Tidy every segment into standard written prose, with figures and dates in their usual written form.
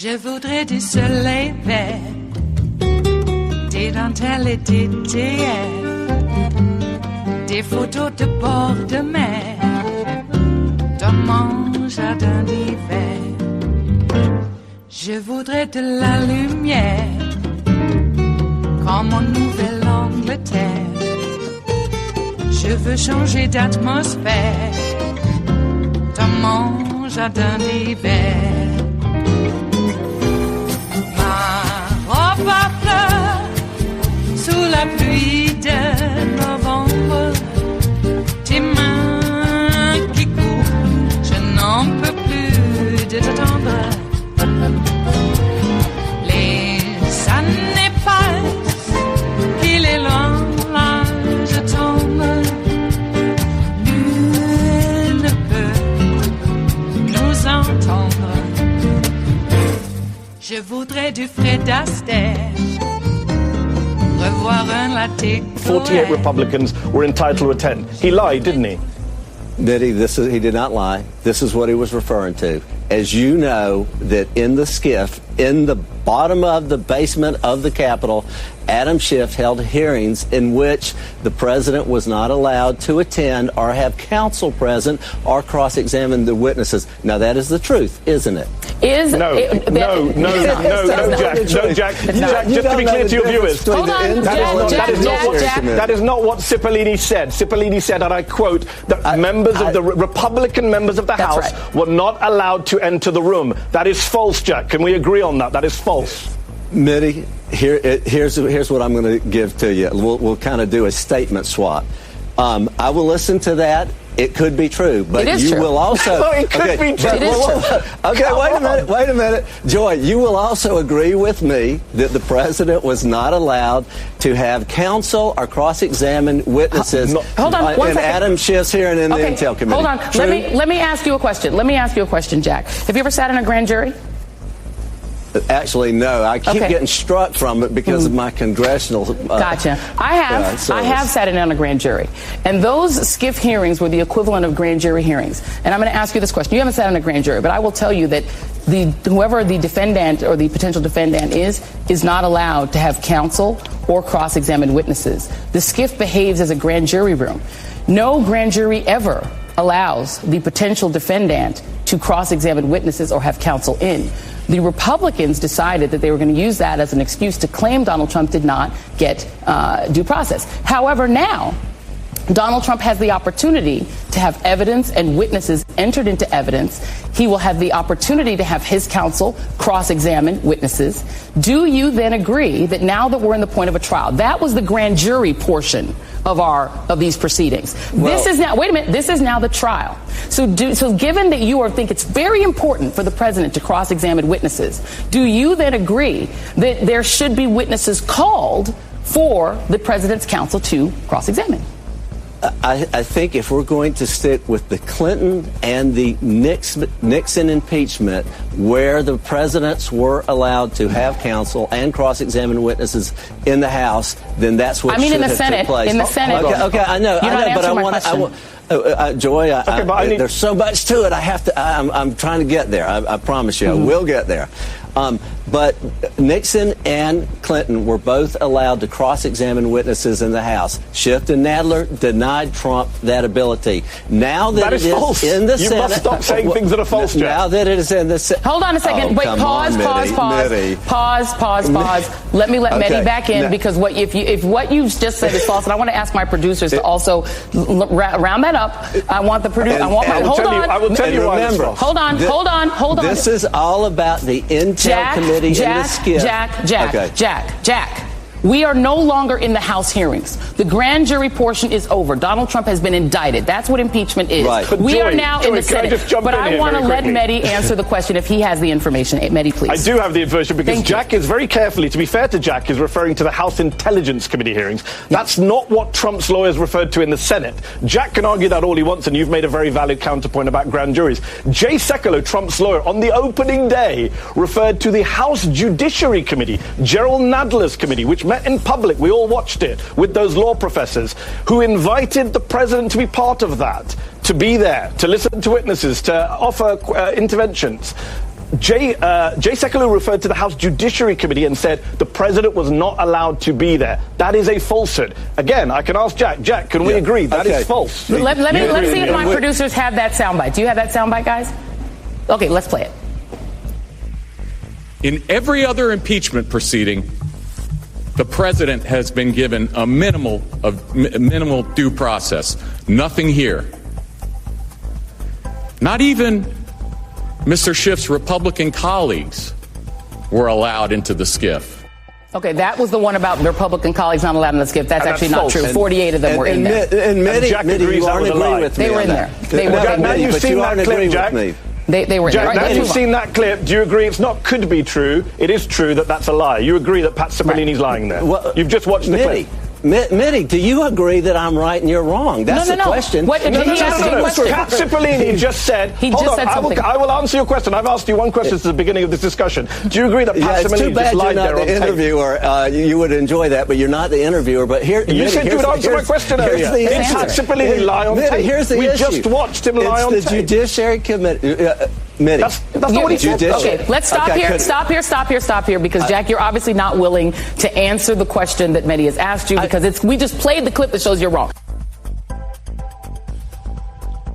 Je voudrais du soleil vert, des dentelles et des théières, des photos de bord de mer, dans mon jardin d'hiver. Je voudrais de la lumière, comme en Nouvelle-Angleterre. Je veux changer d'atmosphère, dans mon jardin d'hiver. Ma robe à fleurs, sous la pluie de novembre, tes mains qui courent, je n'en peux plus de t'attendre. Les années passent, qu'il est loin, là je tombe. Nul ne peut nous entendre. Je voudrais du Fred Astaire, revoir un latte. 48 Republicans were entitled to attend. He lied, didn't he? Did he? He did not lie. This is what he was referring to. As you know, that in the skiff, in the bottom of the basement of the Capitol, Adam Schiff held hearings in which the president was not allowed to attend or have counsel present or cross-examine the witnesses. Now, that is the truth, isn't it? No, Jack, just to be clear to your viewers, that is not what Cipollini said. Cipollini said, and I quote, that members of the Republican members of the House were not allowed to enter the room. That is false, Jack. Can we agree on that? That is false. Mitty, here's what I'm going to give to you. We'll kind of do a statement swap. I will listen to that. It could be true, but you will also. No, it could be true. Okay, wait a minute. Joy, you will also agree with me that the president was not allowed to have counsel or cross-examine witnesses hold on, one in second. Adam Schiff's hearing in the Intel Committee. Hold on. True? Let me ask you a question. Jack. Have you ever sat in a grand jury? Actually, no. I keep getting struck from it because of my congressional. Gotcha. I have sat in on a grand jury, and those skiff hearings were the equivalent of grand jury hearings. And I'm going to ask you this question. You haven't sat in a grand jury, but I will tell you that whoever the defendant or the potential defendant is not allowed to have counsel or cross-examine witnesses. The skiff behaves as a grand jury room. No grand jury ever allows the potential defendant to cross-examine witnesses or have counsel in. The Republicans decided that they were going to use that as an excuse to claim Donald Trump did not get due process. However, now Donald Trump has the opportunity to have evidence and witnesses entered into evidence. He will have the opportunity to have his counsel cross-examine witnesses. Do you then agree that now that we're in the point of a trial, that was the grand jury portion of these proceedings? Well, this is now the trial. So given that you think it's very important for the president to cross-examine witnesses, do you then agree that there should be witnesses called for the president's counsel to cross-examine? I think if we're going to stick with the Clinton and the Nixon impeachment, where the presidents were allowed to have counsel and cross-examine witnesses in the House, then that's what should have took place. In the Senate. Okay, I know, but I want. Joy, there's so much to it. I'm trying to get there. I promise you, I will get there. But Nixon and Clinton were both allowed to cross-examine witnesses in the House. Schiff and Nadler denied Trump that ability. Now that it is false. In the Senate, you must stop saying things that are false, Jack. Now that it is in the Senate. Hold on a second. Wait. Pause. Let Mehdi back in because if what you just said is false, and I want to ask my producers to also round that up. I want the producer. I will tell you why it's false. Hold on. This is all about the Intel Committee. Jack. We are no longer in the House hearings. The grand jury portion is over. Donald Trump has been indicted. That's what impeachment is. Right. We are now in the Senate. But I want to let Mehdi answer the question if he has the information. Mehdi, please. I do have the information because Jack is very carefully, to be fair to Jack, is referring to the House Intelligence Committee hearings. That's not what Trump's lawyers referred to in the Senate. Jack can argue that all he wants, and you've made a very valid counterpoint about grand juries. Jay Sekulow, Trump's lawyer, on the opening day referred to the House Judiciary Committee, Gerald Nadler's committee, which met in public. We all watched it with those law professors who invited the president to be part of that, to be there, to listen to witnesses, to offer interventions. Jay Sekulow referred to the House Judiciary Committee and said the president was not allowed to be there. That is a falsehood. Again, I can ask Jack. Jack, can we agree that is false? Let's see if my producers have that soundbite. Do you have that soundbite, guys? Okay, let's play it. In every other impeachment proceeding, the president has been given a minimal due process. Nothing here. Not even Mr. Schiff's Republican colleagues were allowed into the SCIF. Okay, that was the one about the Republican colleagues not allowed in the SCIF. That's actually not true. 48 of them were in there. And Mitty, you aren't agreeing with me. They were in there. Now you've seen that clip, Jack. They were Jack, right, now you've seen that clip, do you agree it's not could be true, it is true that that's a lie? You agree that Pat Cipollini's lying there? Well, you've just watched the clip. Mitty, do you agree that I'm right and you're wrong? That's the question. What, no. Pat Cipollini just said, I will answer your question. I've asked you one question since the beginning of this discussion. Do you agree that Pat Cipollini just lied there on tape? It's too bad you're not the interviewer. You would enjoy that, but you're not the interviewer. But here, you said you would answer my question earlier. Did Pat Cipollini lie on tape? Here's the issue. We just watched him lie on tape. It's the Judiciary Committee. Mitty. That's not what he said. Okay, let's stop here, because Jack, you're obviously not willing to answer the question that Mitty has asked you, because we just played the clip that shows you're wrong.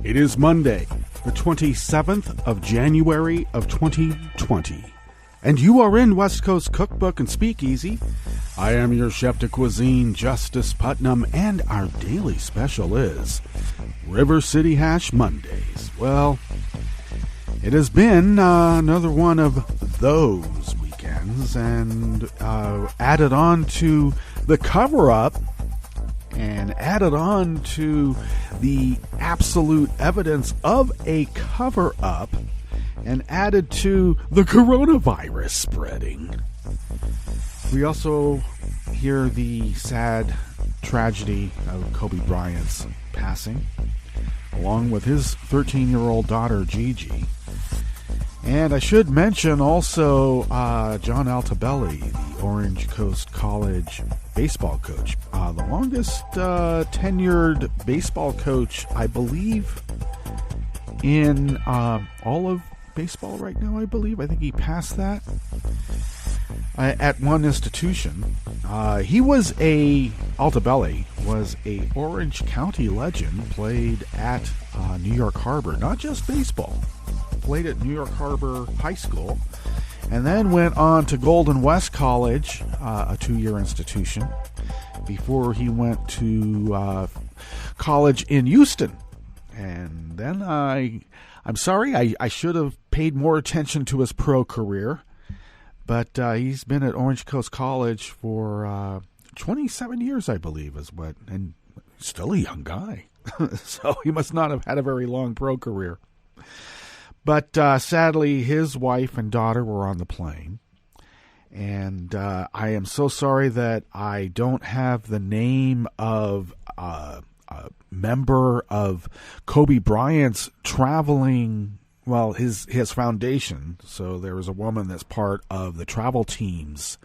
It is Monday, the 27th of January of 2020, and you are in West Coast Cookbook and Speakeasy. I am your chef de cuisine, Justice Putnam, and our daily special is River City Hash Mondays. Well, it has been another one of those weekends, and added on to the cover-up, and added on to the absolute evidence of a cover-up, and added to the coronavirus spreading. We also hear the sad tragedy of Kobe Bryant's passing, along with his 13-year-old daughter, Gigi. And I should mention also John Altobelli, the Orange Coast College baseball coach. The longest tenured baseball coach, I believe, in all of baseball right now, I believe. I think he passed that at one institution. Altobelli was a Orange County legend, played at New York Harbor, not just baseball. Played at New York Harbor High School, and then went on to Golden West College, a 2-year institution, before he went to college in Houston. And then I'm sorry, I should have paid more attention to his pro career, but he's been at Orange Coast College for 27 years, I believe, and still a young guy. So he must not have had a very long pro career. But sadly, his wife and daughter were on the plane. And I am so sorry that I don't have the name of a member of Kobe Bryant's traveling, well, his foundation. So there was a woman that's part of the travel team's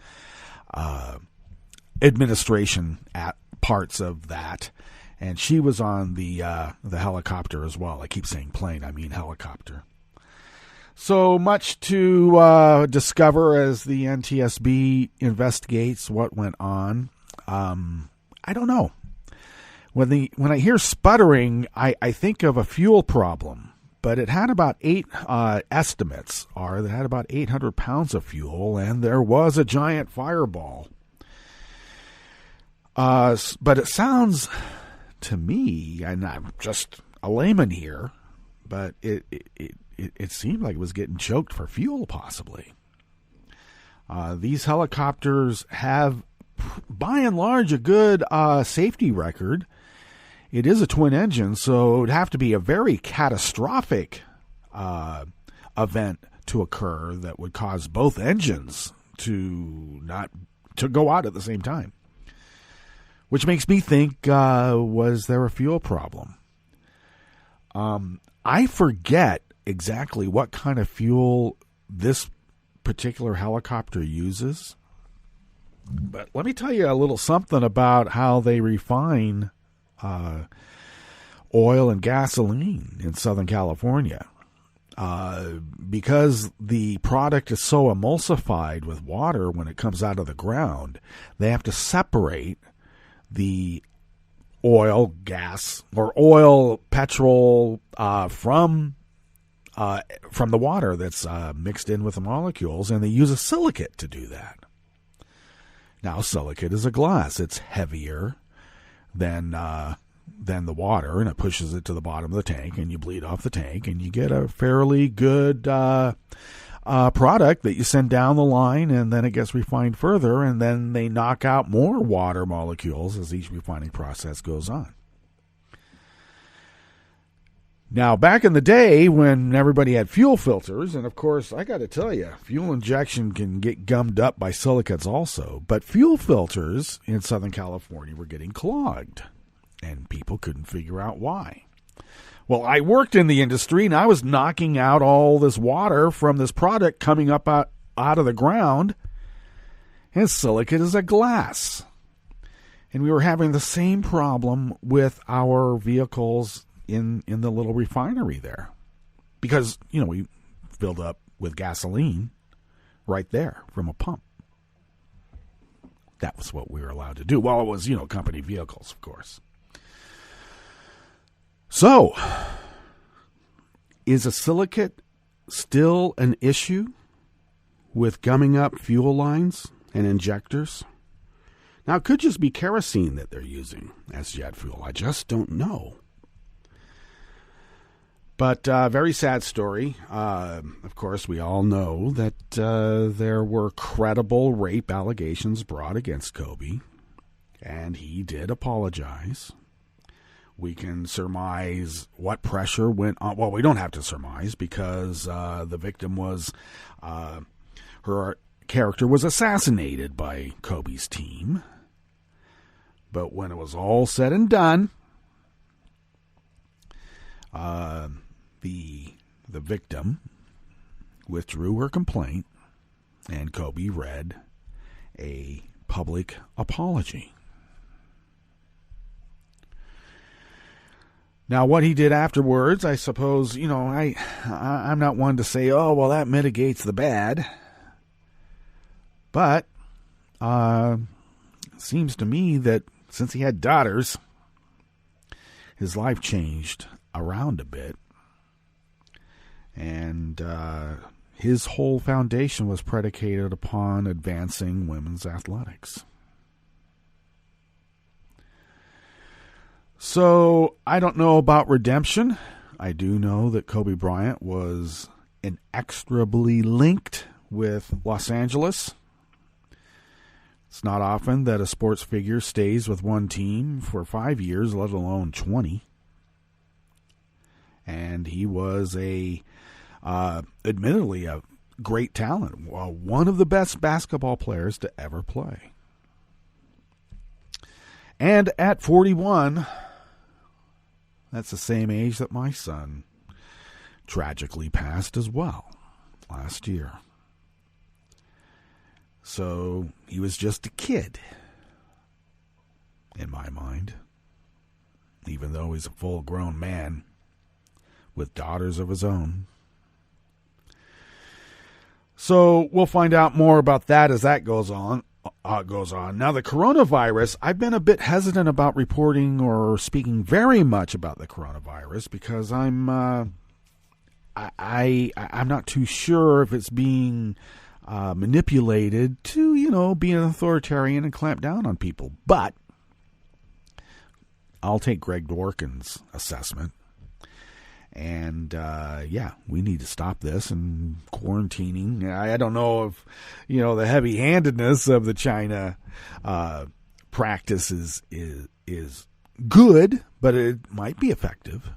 administration at parts of that. And she was on the helicopter as well. I keep saying plane, I mean helicopter. So much to discover as the NTSB investigates what went on. I don't know. When I hear sputtering, I think of a fuel problem. But it had about estimates are that it had about 800 pounds of fuel, and there was a giant fireball. But it sounds to me, and I'm just a layman here, but it seemed like it was getting choked for fuel, possibly. These helicopters have, by and large, a good safety record. It is a twin engine, so it would have to be a very catastrophic event to occur that would cause both engines to go out at the same time. Which makes me think, was there a fuel problem? I forget exactly what kind of fuel this particular helicopter uses. But let me tell you a little something about how they refine oil and gasoline in Southern California. because the product is so emulsified with water when it comes out of the ground, they have to separate the oil, gas, or oil, petrol from the water that's mixed in with the molecules, and they use a silicate to do that. Now, silicate is a glass. It's heavier than the water, and it pushes it to the bottom of the tank, and you bleed off the tank, and you get a fairly good product that you send down the line, and then it gets refined further, and then they knock out more water molecules as each refining process goes on. Now, back in the day when everybody had fuel filters, and of course, I got to tell you, fuel injection can get gummed up by silicates also, but fuel filters in Southern California were getting clogged, and people couldn't figure out why. Well, I worked in the industry, and I was knocking out all this water from this product coming up out of the ground, and silicate is a glass. And we were having the same problem with our vehicles in the little refinery there, because we filled up with gasoline right there from a pump. That was what we were allowed to do. Well, it was company vehicles, of course. So, is a silicate still an issue with gumming up fuel lines and injectors? Now, it could just be kerosene that they're using as jet fuel. I just don't know. But very sad story. Of course, we all know that there were credible rape allegations brought against Kobe, and he did apologize. We can surmise what pressure went on. Well, we don't have to surmise because the victim was, her character was assassinated by Kobe's team. But when it was all said and done, the victim withdrew her complaint, and Kobe read a public apology. Now, what he did afterwards, I suppose, I'm not one to say, oh, well, that mitigates the bad. But it seems to me that since he had daughters, his life changed around a bit. And his whole foundation was predicated upon advancing women's athletics. So, I don't know about redemption. I do know that Kobe Bryant was inexorably linked with Los Angeles. It's not often that a sports figure stays with one team for 5 years, let alone 20. And he was admittedly a great talent, one of the best basketball players to ever play. And at 41, that's the same age that my son tragically passed as well last year. So he was just a kid in my mind, even though he's a full-grown man with daughters of his own. So we'll find out more about that as that goes on. Now, the coronavirus, I've been a bit hesitant about reporting or speaking very much about the coronavirus because I'm not too sure if it's being manipulated to, be an authoritarian and clamp down on people. But I'll take Greg Dworkin's assessment. And, we need to stop this and quarantining. I don't know if, the heavy-handedness of the China practice is good, but it might be effective.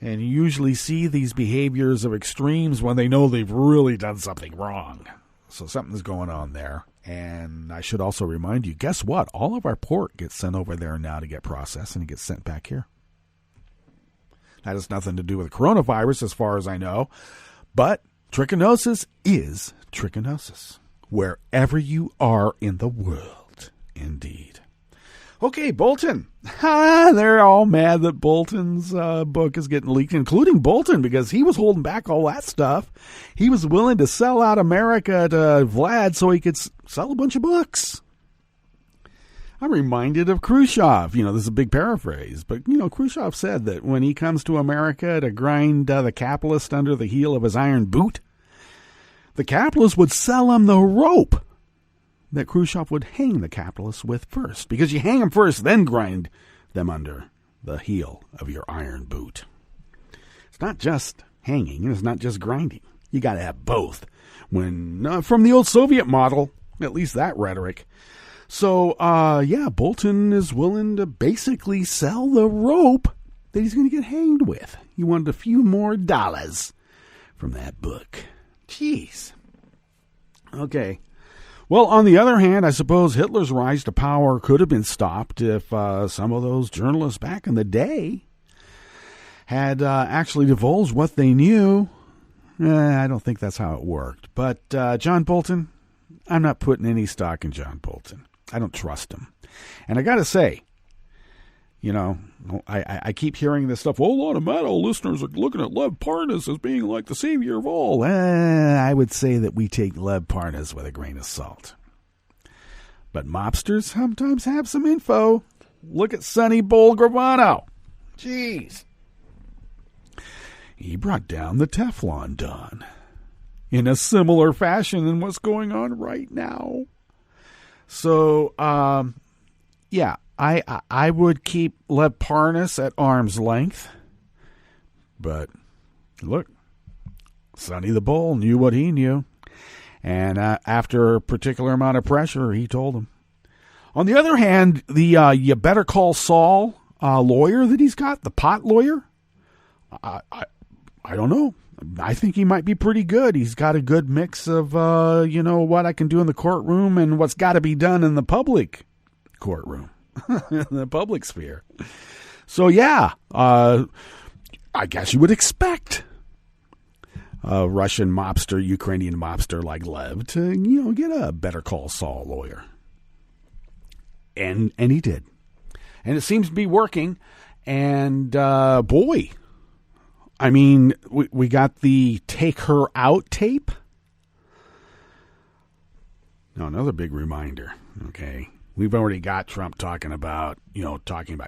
And you usually see these behaviors of extremes when they know they've really done something wrong. So something's going on there. And I should also remind you, guess what? All of our pork gets sent over there now to get processed, and it gets sent back here. That has nothing to do with coronavirus as far as I know. But trichinosis is trichinosis, wherever you are in the world, indeed. Okay, Bolton. They're all mad that Bolton's book is getting leaked, including Bolton, because he was holding back all that stuff. He was willing to sell out America to Vlad so he could sell a bunch of books. I'm reminded of Khrushchev. This is a big paraphrase, but, Khrushchev said that when he comes to America to grind the capitalist under the heel of his iron boot, the capitalist would sell him the rope that Khrushchev would hang the capitalists with first, because you hang them first, then grind them under the heel of your iron boot. It's not just hanging, it's not just grinding. You got to have both. From the old Soviet model, at least that rhetoric. So, Bolton is willing to basically sell the rope that he's going to get hanged with. He wanted a few more dollars from that book. Jeez. Okay. Well, on the other hand, I suppose Hitler's rise to power could have been stopped if some of those journalists back in the day had actually divulged what they knew. I don't think that's how it worked. But John Bolton, I'm not putting any stock in John Bolton. I don't trust him. And I got to say, I keep hearing this stuff. Well, a lot of Maddow listeners are looking at Lev Parnas as being like the savior of all. I would say that we take Lev Parnas with a grain of salt. But mobsters sometimes have some info. Look at Sonny Bolgravano. Jeez. He brought down the Teflon Don in a similar fashion than what's going on right now. So, I would keep Lev Parnas at arm's length. But, look, Sonny the Bull knew what he knew. And after a particular amount of pressure, he told him. On the other hand, the you better call Saul lawyer that he's got, the pot lawyer, I don't know. I think he might be pretty good. He's got a good mix of, what I can do in the courtroom and what's got to be done in the public courtroom, in the public sphere. So, I guess you would expect a Russian mobster, Ukrainian mobster like Lev to, get a Better Call Saul lawyer. And he did. And it seems to be working. And, boy, I mean, we got the Take Her Out tape. Now, another big reminder, okay? We've already got Trump talking about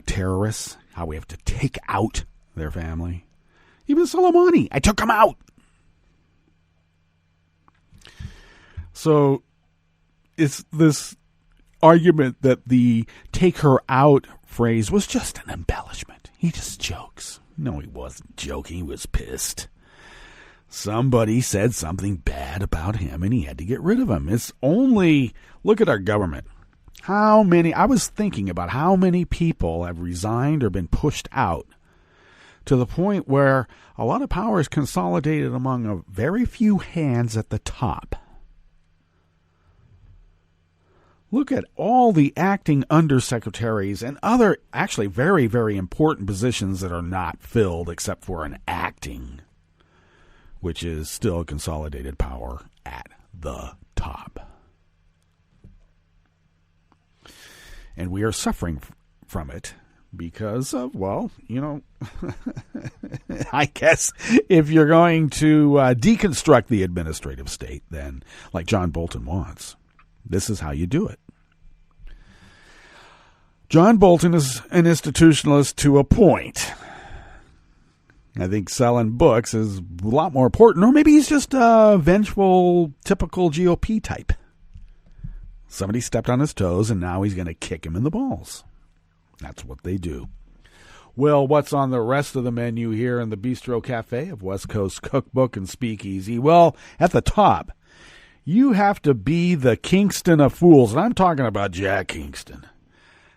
terrorists, how we have to take out their family. Even Soleimani, I took him out. So it's this argument that the take her out phrase was just an embellishment. He just jokes. No, he wasn't joking. He was pissed. Somebody said something bad about him, and he had to get rid of him. It's only, look at our government. I was thinking about how many people have resigned or been pushed out to the point where a lot of power is consolidated among a very few hands at the top. Look at all the acting undersecretaries and other actually very, very important positions that are not filled except for an acting, which is still consolidated power at the top. And we are suffering from it because of, I guess if you're going to deconstruct the administrative state, then like John Bolton wants, this is how you do it. John Bolton is an institutionalist to a point. I think selling books is a lot more important, or maybe he's just a vengeful, typical GOP type. Somebody stepped on his toes, and now he's going to kick him in the balls. That's what they do. Well, what's on the rest of the menu here in the Bistro Cafe of West Coast Cookbook and Speakeasy? Well, at the top, you have to be the Kingston of Fools, and I'm talking about Jack Kingston,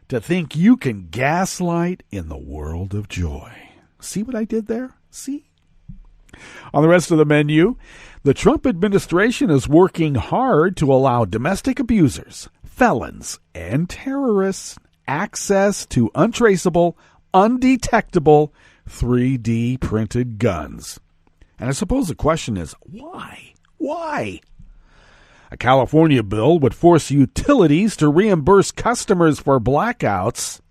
to think you can gaslight in the world of joy. See what I did there? See? On the rest of the menu, the Trump administration is working hard to allow domestic abusers, felons, and terrorists access to untraceable, undetectable 3D printed guns. And I suppose the question is, why? Why? A California bill would force utilities to reimburse customers for blackouts.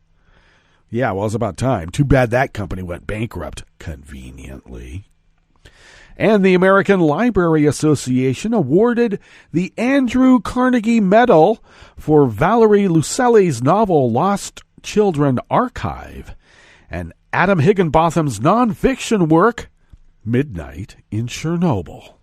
Yeah, well, it's about time. Too bad that company went bankrupt, conveniently. And the American Library Association awarded the Andrew Carnegie Medal for Valeria Luiselli's novel Lost Children Archive and Adam Higginbotham's nonfiction work, Midnight in Chernobyl.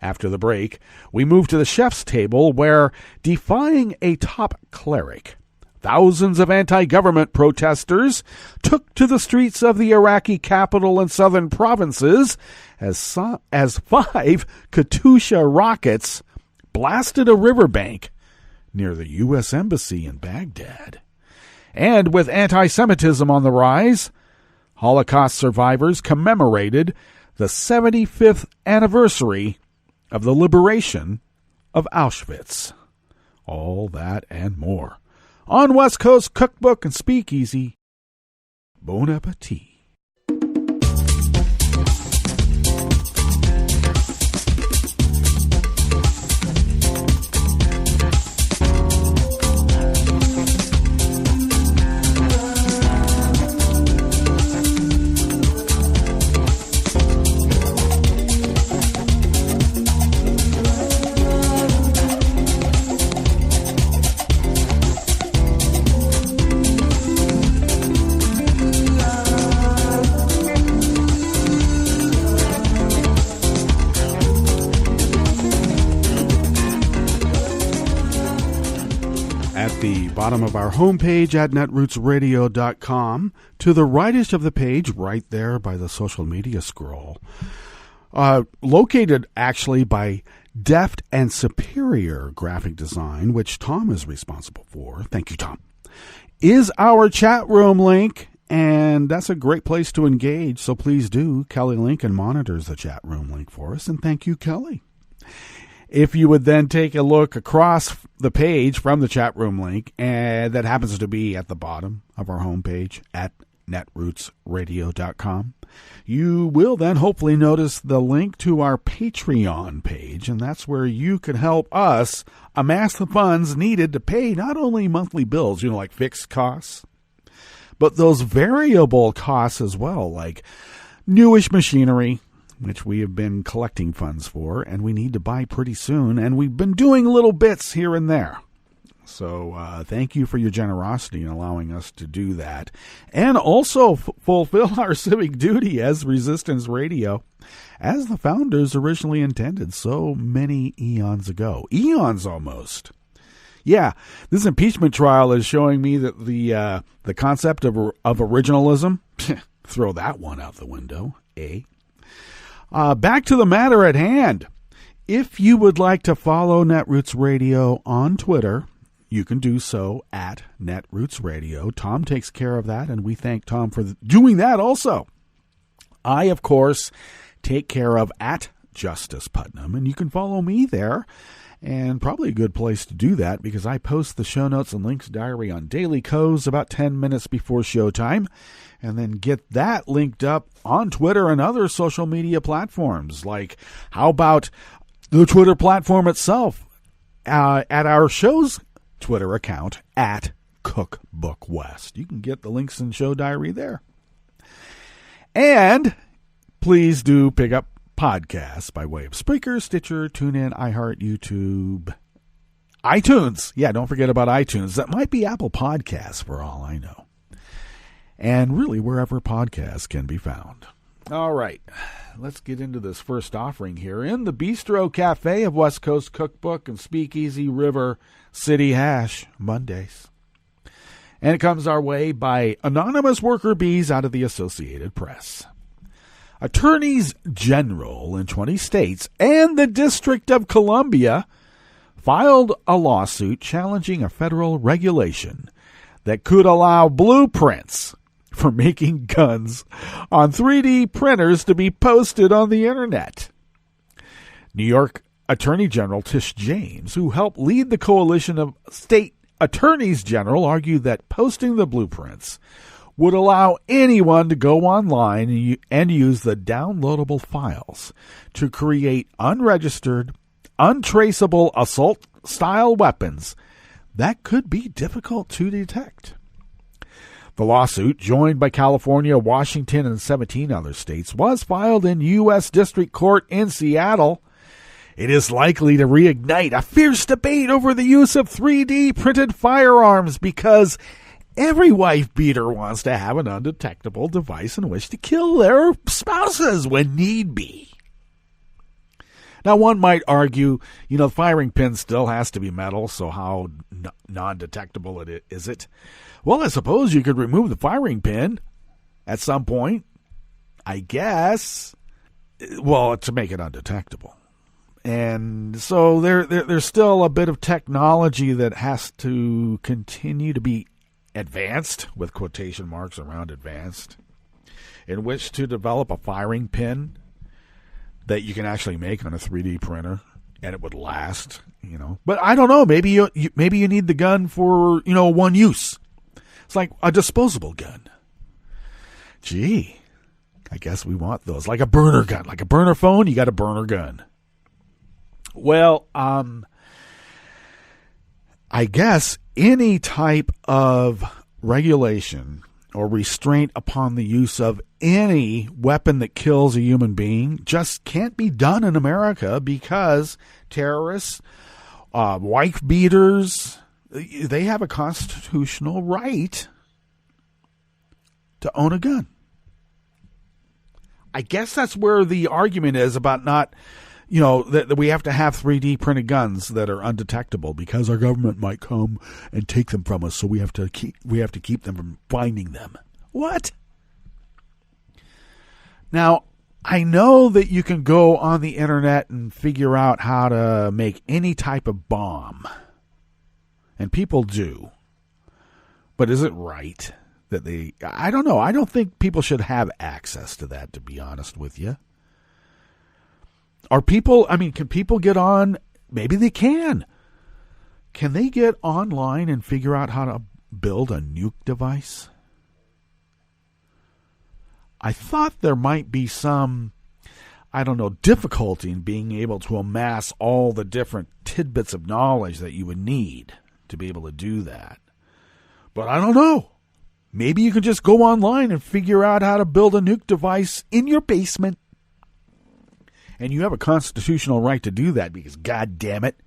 After the break, we move to the chef's table where, defying a top cleric, thousands of anti-government protesters took to the streets of the Iraqi capital and southern provinces as 5 Katyusha rockets blasted a riverbank near the U.S. Embassy in Baghdad. And with anti-Semitism on the rise, Holocaust survivors commemorated the 75th anniversary of the liberation of Auschwitz. All that and more on West Coast Cookbook and Speakeasy. Bon appetit. Bottom of our homepage at netrootsradio.com, to the rightest of the page, right there by the social media scroll, located actually by Deft and Superior Graphic Design, which Tom is responsible for. Thank you, Tom. Is our chat room link, and that's a great place to engage, so please do. Kelly Lincoln monitors the chat room link for us, and thank you, Kelly. If you would then take a look across the page from the chat room link, and that happens to be at the bottom of our homepage at netrootsradio.com, you will then hopefully notice the link to our Patreon page, and that's where you can help us amass the funds needed to pay not only monthly bills, like fixed costs, but those variable costs as well, like newish machinery, which we have been collecting funds for, and we need to buy pretty soon, and we've been doing little bits here and there. So thank you for your generosity in allowing us to do that, and also fulfill our civic duty as Resistance Radio, as the founders originally intended so many eons ago. Eons almost. Yeah, this impeachment trial is showing me that the concept of originalism, throw that one out the window, eh? Back to the matter at hand. If you would like to follow Netroots Radio on Twitter, you can do so at Netroots Radio. Tom takes care of that, and we thank Tom for doing that also. I, of course, take care of at Justice Putnam, and you can follow me there. And probably a good place to do that because I post the show notes and links diary on Daily Co's about 10 minutes before showtime, and then get that linked up on Twitter and other social media platforms. Like, how about the Twitter platform itself at our show's Twitter account at Cookbook West. You can get the links in show diary there. And please do pick up podcasts by way of Spreaker, Stitcher, TuneIn, iHeart, YouTube, iTunes. Yeah, don't forget about iTunes. That might be Apple Podcasts for all I know. And really wherever podcasts can be found. All right, let's get into this first offering here in the Bistro Cafe of West Coast Cookbook and Speakeasy River City Hash Mondays. And it comes our way by anonymous worker bees out of the Associated Press. Attorneys general in 20 states and the District of Columbia filed a lawsuit challenging a federal regulation that could allow blueprints for making guns on 3D printers to be posted on the internet. New York Attorney General Tish James, who helped lead the coalition of state attorneys general, argued that posting the blueprints would allow anyone to go online and use the downloadable files to create unregistered, untraceable assault-style weapons that could be difficult to detect. The lawsuit, joined by California, Washington, and 17 other states, was filed in U.S. District Court in Seattle. It is likely to reignite a fierce debate over the use of 3D printed firearms because every wife beater wants to have an undetectable device in which to kill their spouses when need be. Now, one might argue, the firing pin still has to be metal, so how non-detectable is it? Well, I suppose you could remove the firing pin at some point, I guess, to make it undetectable. And so there's still a bit of technology that has to continue to be advanced, with quotation marks around advanced, in which to develop a firing pin that you can actually make on a 3D printer, and it would last, But I don't know. Maybe you need the gun for, one use. It's like a disposable gun. Gee, I guess we want those. Like a burner gun. Like a burner phone, you got a burner gun. Well, I guess any type of regulation or restraint upon the use of any weapon that kills a human being just can't be done in America because terrorists, wife beaters, they have a constitutional right to own a gun. I guess that's where the argument is about not, that we have to have 3D printed guns that are undetectable because our government might come and take them from us, so we have to keep them from finding them. What? Now, I know that you can go on the internet and figure out how to make any type of bomb. And people do. But is it right that I don't know. I don't think people should have access to that, to be honest with you. Can people get on? Maybe they can. Can they get online and figure out how to build a nuke device? I thought there might be some, difficulty in being able to amass all the different tidbits of knowledge that you would need to be able to do that. But I don't know. Maybe you can just go online and figure out how to build a nuke device in your basement. And you have a constitutional right to do that because, God damn it,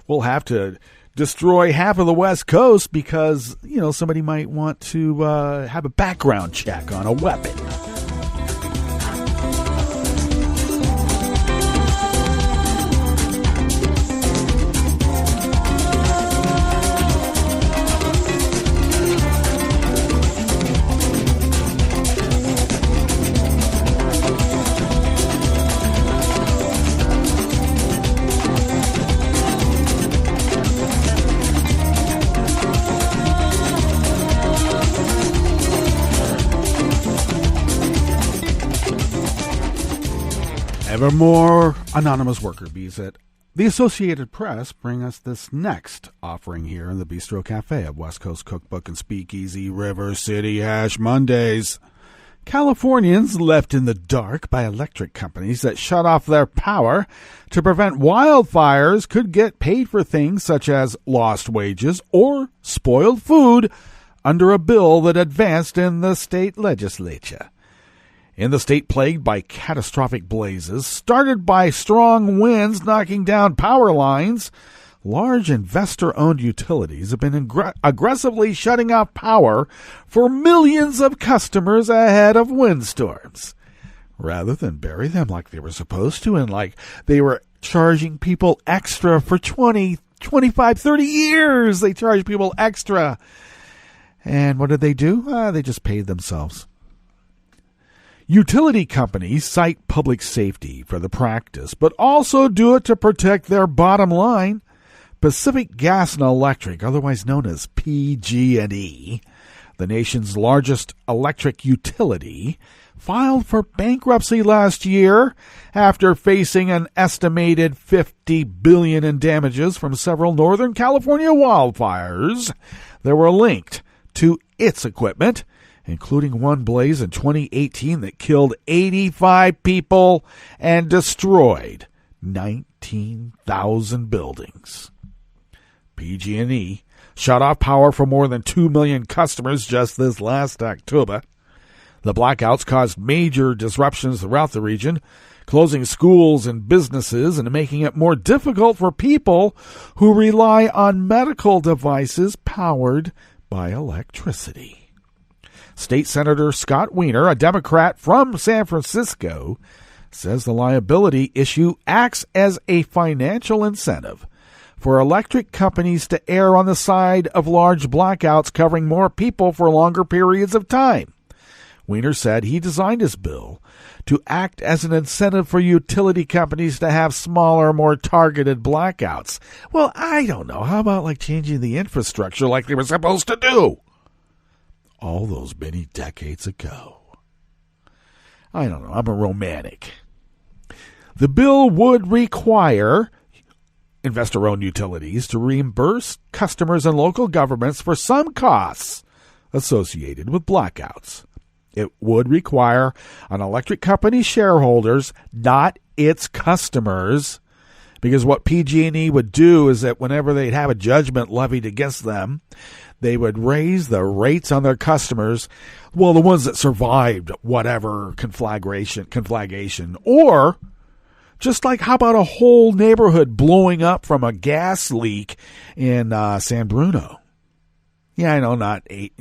we'll have to destroy half of the West Coast because, somebody might want to have a background check on a weapon. Ever more anonymous worker bees at the Associated Press bring us this next offering here in the Bistro Cafe of West Coast Cookbook and Speakeasy River City Hash Mondays. Californians left in the dark by electric companies that shut off their power to prevent wildfires could get paid for things such as lost wages or spoiled food under a bill that advanced in the state legislature. In the state plagued by catastrophic blazes, started by strong winds knocking down power lines, large investor-owned utilities have been aggressively shutting off power for millions of customers ahead of windstorms. Rather than bury them like they were supposed to and like they were charging people extra for 20, 25, 30 years, they charged people extra. And what did they do? They just paid themselves. Utility companies cite public safety for the practice, but also do it to protect their bottom line. Pacific Gas and Electric, otherwise known as PG&E, the nation's largest electric utility, filed for bankruptcy last year after facing an estimated $50 billion in damages from several Northern California wildfires that were linked to its equipment, including one blaze in 2018 that killed 85 people and destroyed 19,000 buildings. PG&E shut off power for more than 2 million customers just this last October. The blackouts caused major disruptions throughout the region, closing schools and businesses and making it more difficult for people who rely on medical devices powered by electricity. State Senator Scott Wiener, a Democrat from San Francisco, says the liability issue acts as a financial incentive for electric companies to err on the side of large blackouts covering more people for longer periods of time. Wiener said he designed his bill to act as an incentive for utility companies to have smaller, more targeted blackouts. Well, I don't know. How about changing the infrastructure like they were supposed to do all those many decades ago? I don't know. I'm a romantic. The bill would require investor-owned utilities to reimburse customers and local governments for some costs associated with blackouts. It would require an electric company's shareholders, not its customers, because what PG&E would do is that whenever they'd have a judgment levied against them, they would raise the rates on their customers, well, the ones that survived whatever conflagration, or just how about a whole neighborhood blowing up from a gas leak in San Bruno? Yeah, I know, not 8,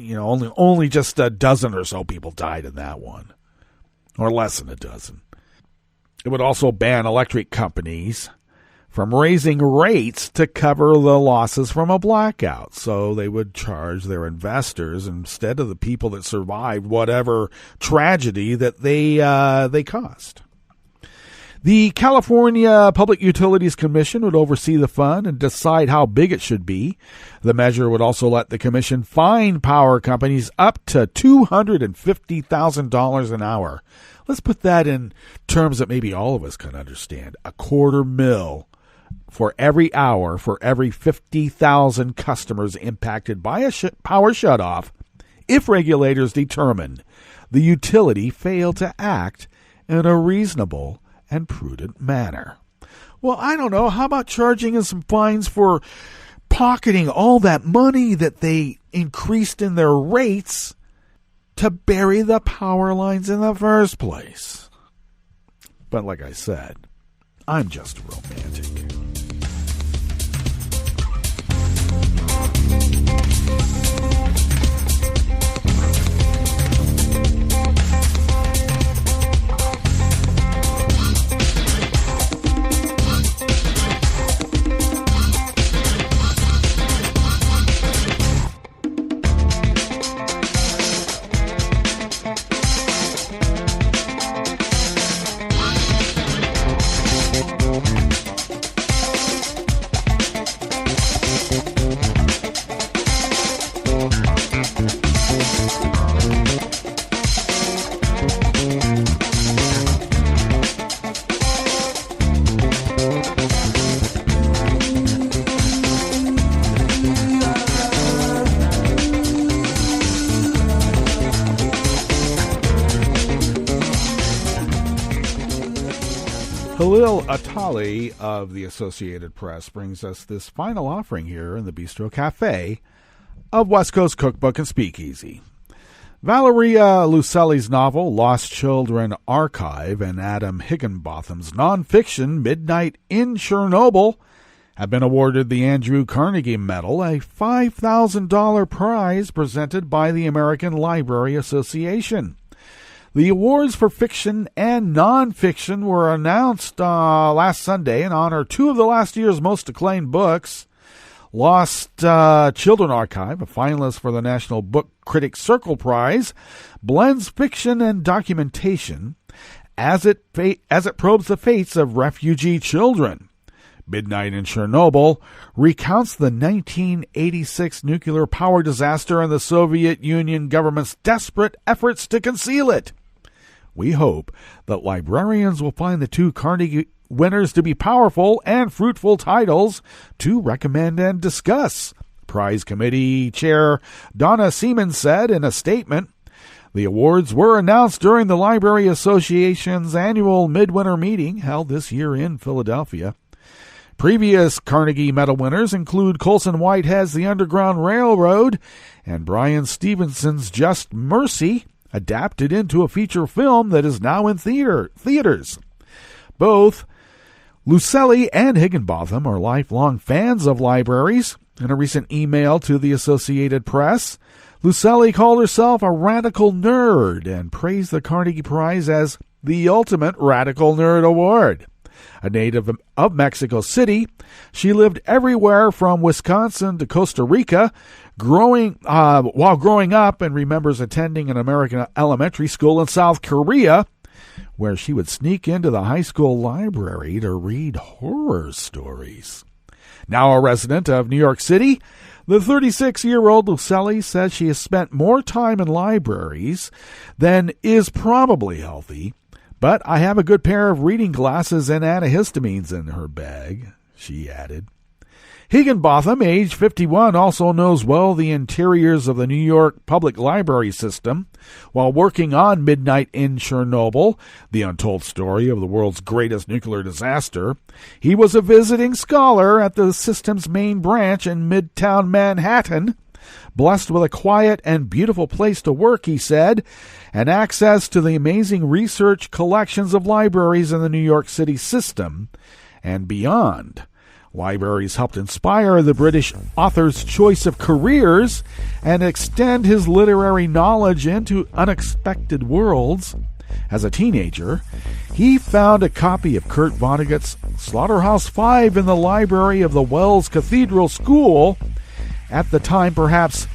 only just a dozen or so people died in that one, or less than a dozen. It would also ban electric companies from raising rates to cover the losses from a blackout. So they would charge their investors instead of the people that survived whatever tragedy that they caused. The California Public Utilities Commission would oversee the fund and decide how big it should be. The measure would also let the commission fine power companies up to $250,000 an hour. Let's put that in terms that maybe all of us can understand. $250,000 for every hour for every 50,000 customers impacted by a power shutoff if regulators determine the utility failed to act in a reasonable and prudent manner. Well, I don't know. How about charging us some fines for pocketing all that money that they increased in their rates to bury the power lines in the first place? But like I said, I'm just romantic. Khalil Atali of the Associated Press brings us this final offering here in the Bistro Cafe of West Coast Cookbook and Speakeasy. Valeria Luiselli's novel Lost Children Archive and Adam Higginbotham's nonfiction Midnight in Chernobyl have been awarded the Andrew Carnegie Medal, a $5,000 prize presented by the American Library Association. The awards for fiction and nonfiction were announced last Sunday and honor two of the last year's most acclaimed books. Lost Children Archive, a finalist for the National Book Critics Circle Prize, blends fiction and documentation as it probes the fates of refugee children. Midnight in Chernobyl recounts the 1986 nuclear power disaster and the Soviet Union government's desperate efforts to conceal it. We hope that librarians will find the two Carnegie winners to be powerful and fruitful titles to recommend and discuss. Prize Committee Chair Donna Seaman said in a statement, The awards were announced during the Library Association's annual midwinter meeting held this year in Philadelphia. Previous Carnegie Medal winners include Colson Whitehead's The Underground Railroad and Brian Stevenson's Just Mercy, adapted into a feature film that is now in theaters. Both Luiselli and Higginbotham are lifelong fans of libraries. In a recent email to the Associated Press, Luiselli called herself a radical nerd and praised the Carnegie Prize as the ultimate radical nerd award. A native of Mexico City, she lived everywhere from Wisconsin to Costa Rica, while growing up, and remembers attending an American elementary school in South Korea, where she would sneak into the high school library to read horror stories. Now a resident of New York City, the 36-year-old Luiselli says she has spent more time in libraries than is probably healthy, but I have a good pair of reading glasses and antihistamines in her bag, she added. Higginbotham, age 51, also knows well the interiors of the New York Public Library system. While working on Midnight in Chernobyl, the untold story of the world's greatest nuclear disaster, he was a visiting scholar at the system's main branch in Midtown Manhattan. Blessed with a quiet and beautiful place to work, he said, and access to the amazing research collections of libraries in the New York City system and beyond. Libraries helped inspire the British author's choice of careers and extend his literary knowledge into unexpected worlds. As a teenager, he found a copy of Kurt Vonnegut's Slaughterhouse-Five in the library of the Wells Cathedral School, at the time perhaps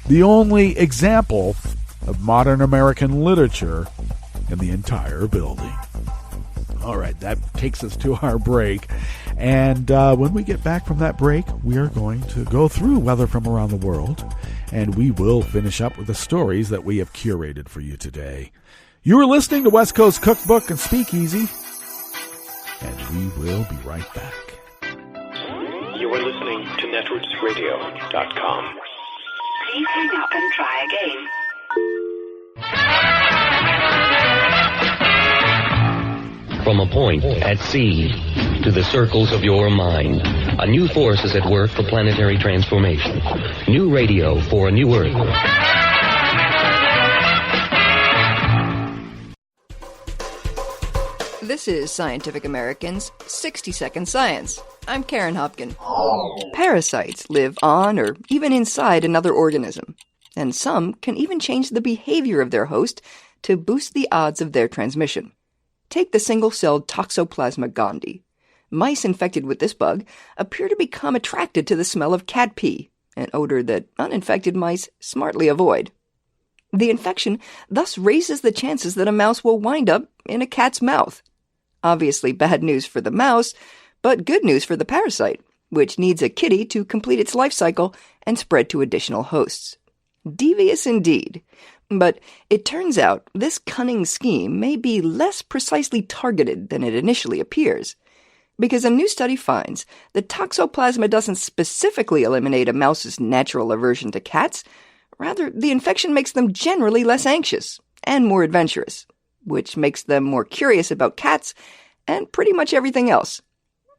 the only example of modern American literature in the entire building. All right, that takes us to our break. And when we get back from that break, we are going to go through weather from around the world, and we will finish up with the stories that we have curated for you today. You are listening to West Coast Cookbook and Speakeasy, and we will be right back. You are listening to netrootsradio.com. Please hang up and try again. From a point at sea to the circles of your mind, a new force is at work for planetary transformation. New radio for a new Earth. This is Scientific American's 60-Second Science. I'm Karen Hopkin. Parasites live on or even inside another organism, and some can even change the behavior of their host to boost the odds of their transmission. Take the single-celled Toxoplasma gondii. Mice infected with this bug appear to become attracted to the smell of cat pee, an odor that uninfected mice smartly avoid. The infection thus raises the chances that a mouse will wind up in a cat's mouth. Obviously bad news for the mouse, but good news for the parasite, which needs a kitty to complete its life cycle and spread to additional hosts. Devious indeed. But it turns out this cunning scheme may be less precisely targeted than it initially appears, because a new study finds that Toxoplasma doesn't specifically eliminate a mouse's natural aversion to cats. Rather, the infection makes them generally less anxious and more adventurous, which makes them more curious about cats and pretty much everything else.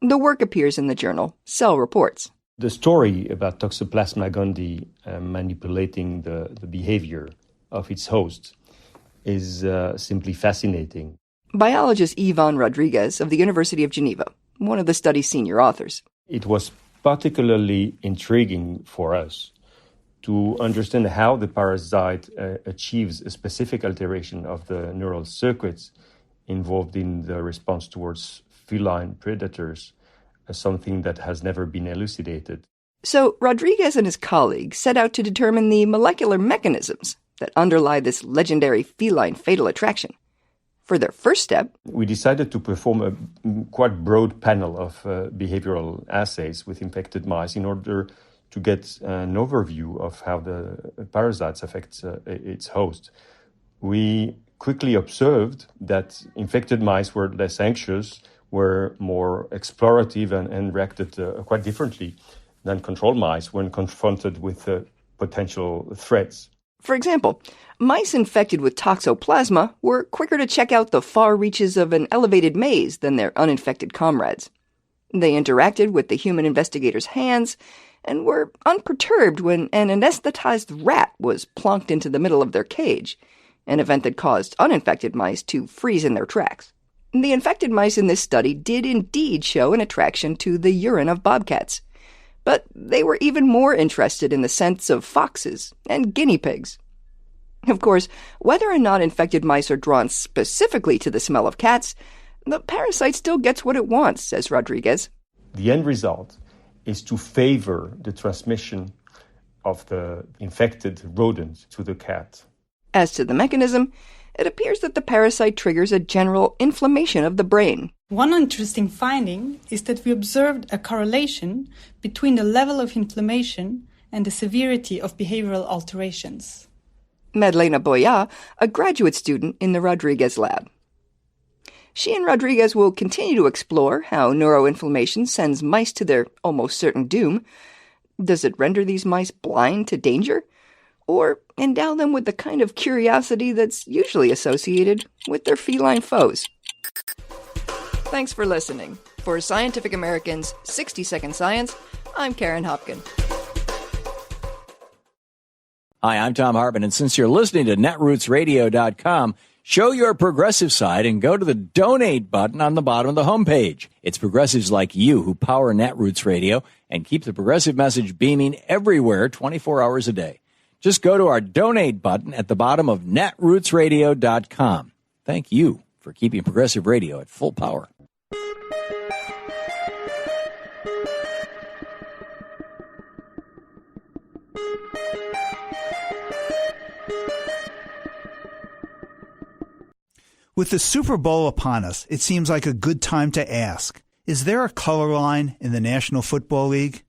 The work appears in the journal Cell Reports. The story about Toxoplasma gondii manipulating the behavior of its host is simply fascinating. Biologist Yvonne Rodriguez of the University of Geneva, one of the study's senior authors. It was particularly intriguing for us to understand how the parasite achieves a specific alteration of the neural circuits involved in the response towards feline predators, something that has never been elucidated. So Rodriguez and his colleagues set out to determine the molecular mechanisms that underlie this legendary feline fatal attraction. For their first step, we decided to perform a quite broad panel of behavioral assays with infected mice in order to get an overview of how the parasites affect its host. We quickly observed that infected mice were less anxious, were more explorative, and reacted quite differently than control mice when confronted with potential threats. For example, mice infected with toxoplasma were quicker to check out the far reaches of an elevated maze than their uninfected comrades. They interacted with the human investigator's hands and were unperturbed when an anesthetized rat was plonked into the middle of their cage, an event that caused uninfected mice to freeze in their tracks. The infected mice in this study did indeed show an attraction to the urine of bobcats, but they were even more interested in the scents of foxes and guinea pigs. Of course, whether or not infected mice are drawn specifically to the smell of cats, the parasite still gets what it wants, says Rodriguez. The end result is to favor the transmission of the infected rodent to the cat. As to the mechanism, it appears that the parasite triggers a general inflammation of the brain. One interesting finding is that we observed a correlation between the level of inflammation and the severity of behavioral alterations. Madlena Boya, a graduate student in the Rodriguez lab. She and Rodriguez will continue to explore how neuroinflammation sends mice to their almost certain doom. Does it render these mice blind to danger? Or endow them with the kind of curiosity that's usually associated with their feline foes? Thanks for listening. For Scientific American's 60-Second Science, I'm Karen Hopkin. Hi, I'm Tom Hartman, and since you're listening to netrootsradio.com, show your progressive side and go to the donate button on the bottom of the homepage. It's progressives like you who power Netroots Radio and keep the progressive message beaming everywhere 24 hours a day. Just go to our donate button at the bottom of netrootsradio.com. Thank you for keeping progressive radio at full power. With the Super Bowl upon us, it seems like a good time to ask, is there a color line in the National Football League?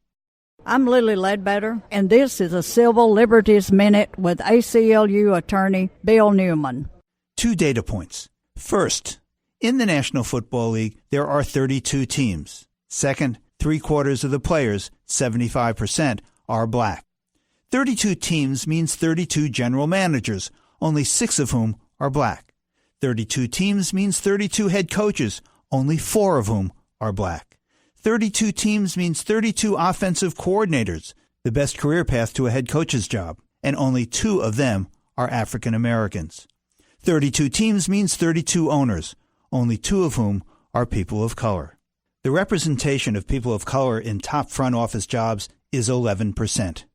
I'm Lily Ledbetter, and this is a Civil Liberties Minute with ACLU attorney Bill Newman. 2 data points. First, in the National Football League, there are 32 teams. Second, 3/4 of the players, 75%, are black. 32 teams means 32 general managers, only 6 of whom are black. 32 teams means 32 head coaches, only 4 of whom are black. 32 teams means 32 offensive coordinators, the best career path to a head coach's job, and only 2 of them are African Americans. 32 teams means 32 owners, only 2 of whom are people of color. The representation of people of color in top front office jobs is 11%.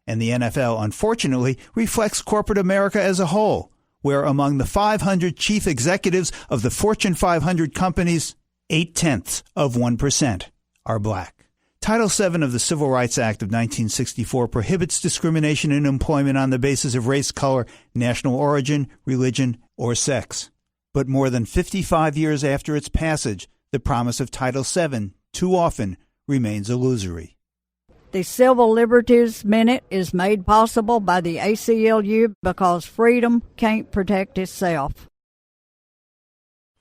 And the NFL, unfortunately, reflects corporate America as a whole, where among the 500 chief executives of the Fortune 500 companies, 0.8% are black. Title VII of the Civil Rights Act of 1964 prohibits discrimination in employment on the basis of race, color, national origin, religion, or sex. But more than 55 years after its passage, the promise of Title VII too often remains illusory. The Civil Liberties Minute is made possible by the ACLU because freedom can't protect itself.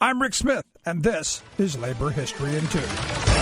I'm Rick Smith, and this is Labor History in 2.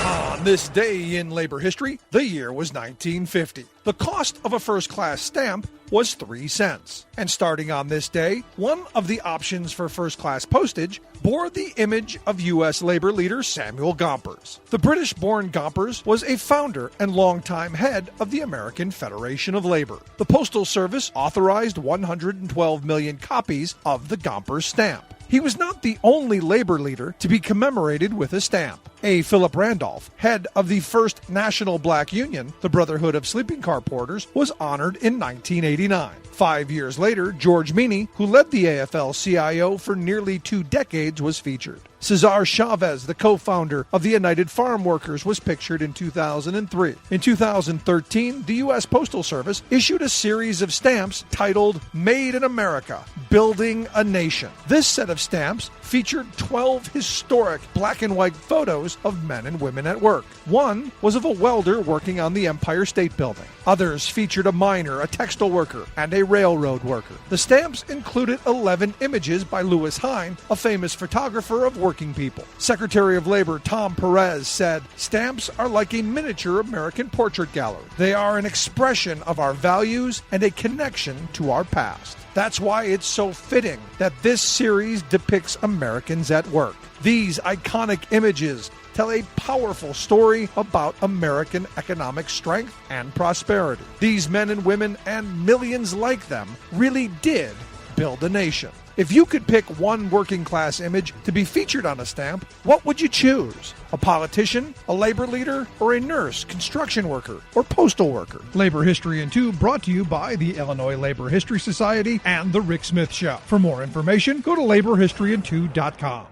On this day in labor history, the year was 1950. The cost of a first-class stamp was 3 cents. And starting on this day, one of the options for first-class postage bore the image of U.S. labor leader Samuel Gompers. The British-born Gompers was a founder and longtime head of the American Federation of Labor. The Postal Service authorized 112 million copies of the Gompers stamp. He was not the only labor leader to be commemorated with a stamp. A. Philip Randolph, head of the first National Black Union, the Brotherhood of Sleeping Car Porters, was honored in 1989. 5 years later, George Meany, who led the AFL-CIO for nearly 2 decades, was featured. Cesar Chavez, the co-founder of the United Farm Workers, was pictured in 2003. In 2013, the U.S. Postal Service issued a series of stamps titled Made in America, Building a Nation. This set of stamps featured 12 historic black and white photos photos of men and women at work. One was of a welder working on the Empire State Building. Others featured a miner, a textile worker, and a railroad worker. The stamps included 11 images by Louis Hine, a famous photographer of working people. Secretary of Labor Tom Perez said, "Stamps are like a miniature American portrait gallery. They are an expression of our values and a connection to our past. That's why it's so fitting that this series depicts Americans at work. These iconic images tell a powerful story about American economic strength and prosperity. These men and women and millions like them really did build a nation." If you could pick one working class image to be featured on a stamp, what would you choose? A politician, a labor leader, or a nurse, construction worker, or postal worker? Labor History in 2 brought to you by the Illinois Labor History Society and The Rick Smith Show. For more information, go to laborhistoryin2.com.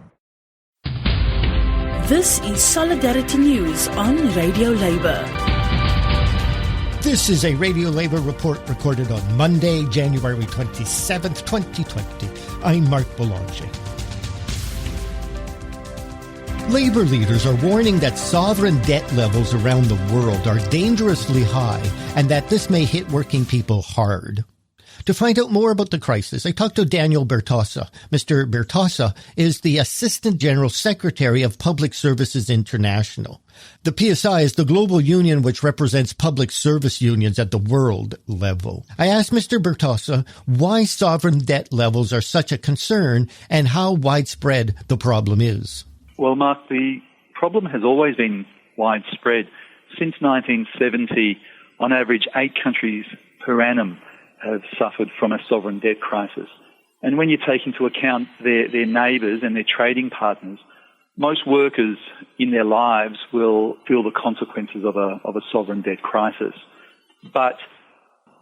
This is Solidarity News on Radio Labour. This is a Radio Labour report recorded on Monday, January 27th, 2020. I'm Mark Boulanger. Labour leaders are warning that sovereign debt levels around the world are dangerously high and that this may hit working people hard. To find out more about the crisis, I talked to Daniel Bertossa. Mr. Bertossa is the Assistant General Secretary of Public Services International. The PSI is the global union which represents public service unions at the world level. I asked Mr. Bertossa why sovereign debt levels are such a concern and how widespread the problem is. Well, Mark, the problem has always been widespread. Since 1970, on average, 8 countries per annum have suffered from a sovereign debt crisis. And when you take into account their neighbours and their trading partners, most workers in their lives will feel the consequences of a sovereign debt crisis. But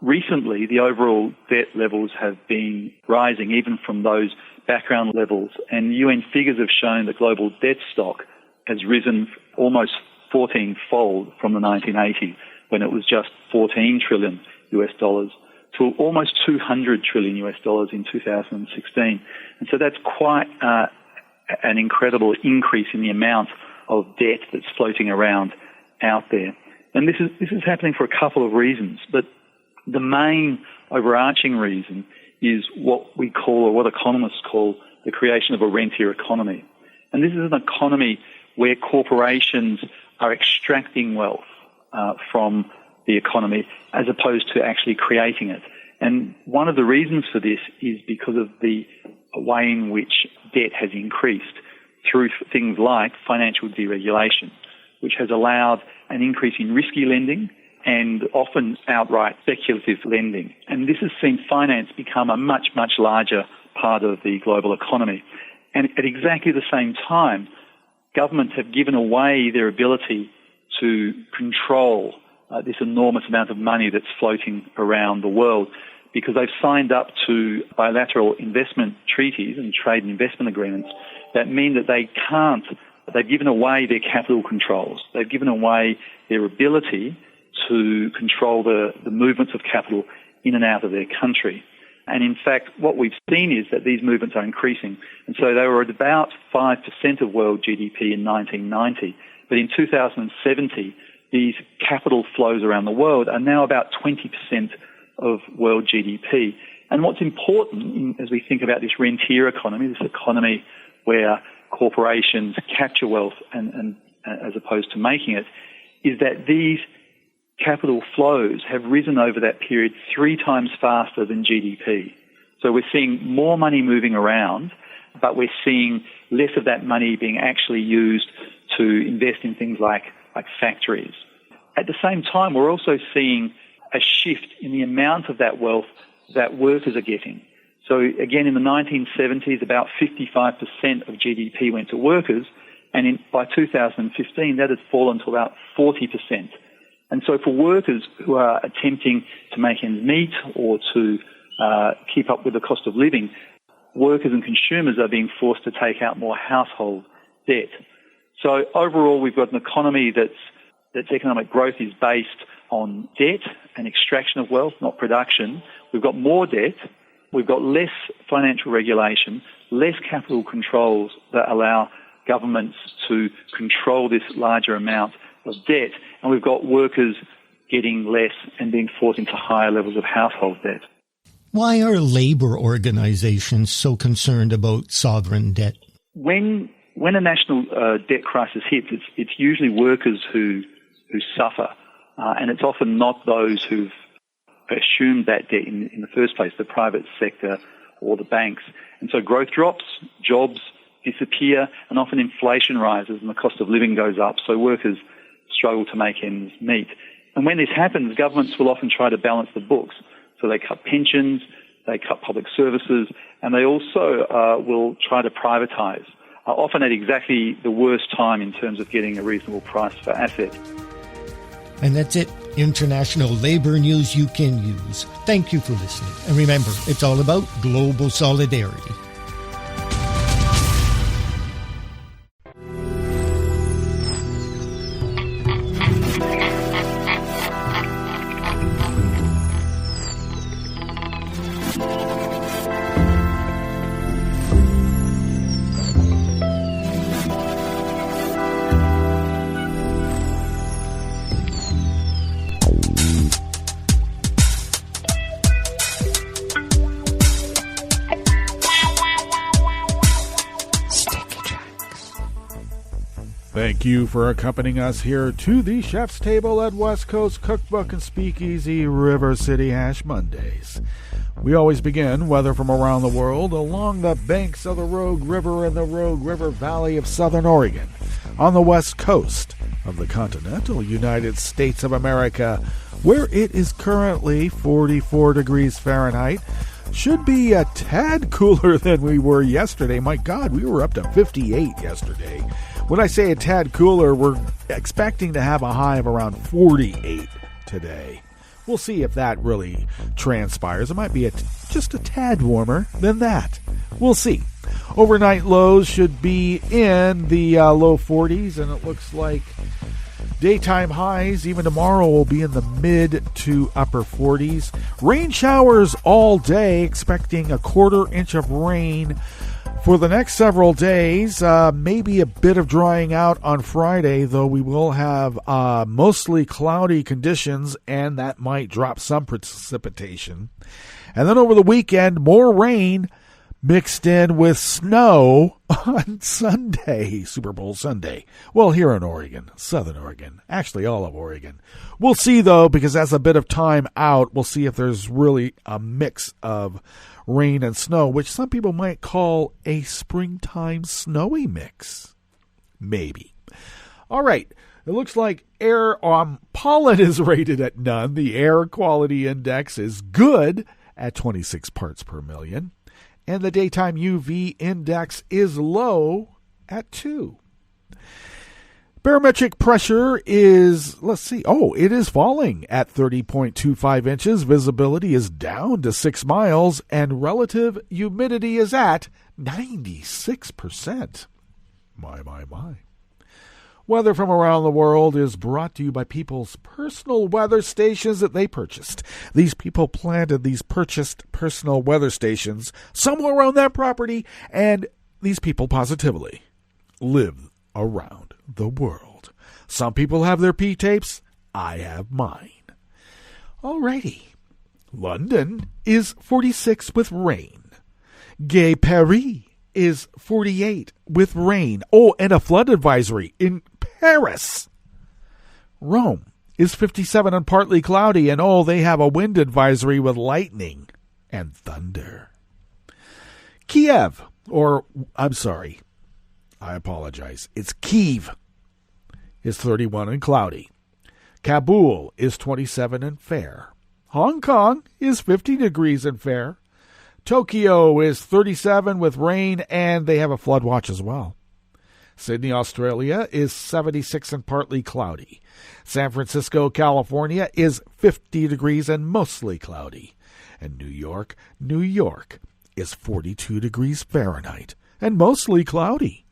recently, the overall debt levels have been rising, even from those background levels. And UN figures have shown that global debt stock has risen almost 14-fold from the 1980s, when it was just $14 trillion to almost $200 trillion in 2016. And so that's quite an incredible increase in the amount of debt that's floating around out there. And this is happening for a couple of reasons, but the main overarching reason is what we call, or what economists call, the creation of a rentier economy. And this is an economy where corporations are extracting wealth from the economy as opposed to actually creating it. And one of the reasons for this is because of the way in which debt has increased through things like financial deregulation, which has allowed an increase in risky lending and often outright speculative lending. And this has seen finance become a much, much larger part of the global economy. And at exactly the same time, governments have given away their ability to control this enormous amount of money that's floating around the world, because they've signed up to bilateral investment treaties and trade and investment agreements that mean that they've given away their capital controls. They've given away their ability to control the movements of capital in and out of their country. And in fact, what we've seen is that these movements are increasing. And so they were at about 5% of world GDP in 1990. But in 2070, these capital flows around the world are now about 20% of world GDP. And what's important as we think about this rentier economy, this economy where corporations capture wealth and as opposed to making it, is that these capital flows have risen over that period 3 times faster than GDP. So we're seeing more money moving around, but we're seeing less of that money being actually used to invest in things like factories. At the same time, we're also seeing a shift in the amount of that wealth that workers are getting. So again, in the 1970s, about 55% of GDP went to workers, and by 2015, that had fallen to about 40%. And so for workers who are attempting to make ends meet or to keep up with the cost of living, workers and consumers are being forced to take out more household debt. So overall, we've got an economy that's economic growth is based on debt and extraction of wealth, not production. We've got more debt. We've got less financial regulation, less capital controls that allow governments to control this larger amount of debt, and we've got workers getting less and being forced into higher levels of household debt. Why are labor organizations so concerned about sovereign debt? When a national debt crisis hits, it's usually workers who suffer, and it's often not those who've assumed that debt in the first place, the private sector or the banks. And so growth drops, jobs disappear, and often inflation rises and the cost of living goes up, so workers struggle to make ends meet. And when this happens, governments will often try to balance the books. So they cut pensions, they cut public services, and they also will try to privatize, often at exactly the worst time in terms of getting a reasonable price for assets. And that's it. International labor news you can use. Thank you for listening. And remember, it's all about global solidarity. Thank you for accompanying us here to the Chef's Table at West Coast Cookbook and Speakeasy River City Hash Mondays. We always begin, weather from around the world, along the banks of the Rogue River and the Rogue River Valley of Southern Oregon, on the west coast of the continental United States of America, where it is currently 44 degrees Fahrenheit. Should be a tad cooler than we were yesterday. My God, we were up to 58 yesterday. When I say a tad cooler, we're expecting to have a high of around 48 today. We'll see if that really transpires. It might be just a tad warmer than that. We'll see. Overnight lows should be in the low 40s, and it looks like daytime highs, even tomorrow, will be in the mid to upper 40s. Rain showers all day, expecting a quarter-inch of rain for the next several days. Maybe a bit of drying out on Friday, though we will have mostly cloudy conditions, and that might drop some precipitation. And then over the weekend, more rain mixed in with snow on Sunday, Super Bowl Sunday. Well, here in Oregon, Southern Oregon, actually all of Oregon. We'll see, though, because that's a bit of time out. We'll see if there's really a mix of rain and snow, which some people might call a springtime snowy mix. Maybe. All right. It looks like air pollen is rated at none. The air quality index is good at 26 parts per million. And the daytime UV index is low at 2. Barometric pressure is, it is falling at 30.25 inches. Visibility is down to 6 miles, and relative humidity is at 96%. My. Weather from around the world is brought to you by people's personal weather stations that they purchased. These people planted these purchased personal weather stations somewhere around their property, and these people positively live around the world. Some people have their P-tapes. I have mine. Alrighty. London is 46 with rain. Gay Paris is 48 with rain. Oh, and a flood advisory in Paris. Rome is 57 and partly cloudy, and they have a wind advisory with lightning and thunder. Kiev, I apologize. It's Kyiv, is 31 and cloudy. Kabul is 27 and fair. Hong Kong is 50 degrees and fair. Tokyo is 37 with rain, and they have a flood watch as well. Sydney, Australia is 76 and partly cloudy. San Francisco, California is 50 degrees and mostly cloudy. And New York is 42 degrees Fahrenheit and mostly cloudy.